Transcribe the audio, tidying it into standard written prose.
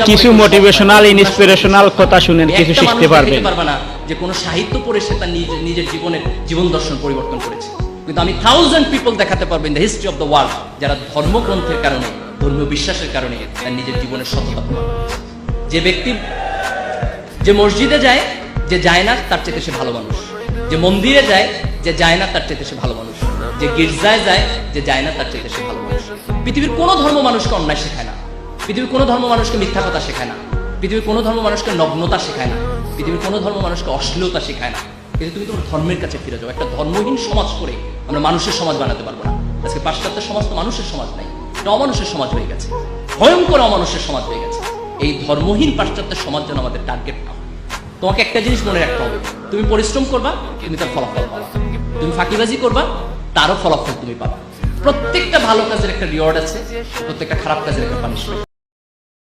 কিছু motivational inspirational কথা শুনেন, কিছু শিখতে পারবেন। পারবে না যে কোনো সাহিত্য পড়ে সে তার নিজের জীবন দর্শন পরিবর্তন করেছে, কিন্তু আমি 1000 পিপল দেখাতে পারবো in the history of the world যারা ধর্মগ্রন্থের কারণে, ধর্মীয় বিশ্বাসের কারণে তার নিজের জীবনের সততা প্রমাণ করেছে। যে ব্যক্তি যে মসজিদে যায়, যে যায় না তার চেয়ে সে ভালো মানুষ, যে মন্দিরে যায়, যে যায় না তার চেয়ে সে ভালো মানুষ, যে গির্জায় যায়, যে যায় না তার চেয়ে সে ভালো মানুষ। পৃথিবীর কোনো ধর্ম মানুষকে অন্যায় শেখায় না, পৃথিবীর কোনো ধর্ম মানুষকে মিথ্যা কথা শেখায় না, পৃথিবীর কোনো ধর্ম মানুষকে নগ্নতা শেখায় না, পৃথিবীর কোনো ধর্ম মানুষকে অশ্লীলতা শেখায় না। কিন্তু তুমি তোমার ধর্মের কাছে ফিরে যাও। একটা ধর্মহীন সমাজ করে আমরা মানুষের সমাজ বানাতে পারবো না। আজকে পাশ্চাত্য সমাজ তো মানুষের সমাজ নাই, এটা অমানুষের সমাজ হয়ে গেছে, ভয়ঙ্কর অমানুষের সমাজ হয়ে গেছে। এই ধর্মহীন পাশ্চাত্য সমাজ যেন আমাদের টার্গেট না হয়। তোমাকে একটা জিনিস মনে রাখতে হবে, তুমি পরিশ্রম করবা, তুমি তার ফলাফল পাবা। তুমি ফাঁকিবাজি করবা, তারও ফলাফল তুমি পাবা। প্রত্যেকটা ভালো কাজের একটা রিওয়ার্ড আছে, প্রত্যেকটা খারাপ কাজের একটা পানিশমেন্ট।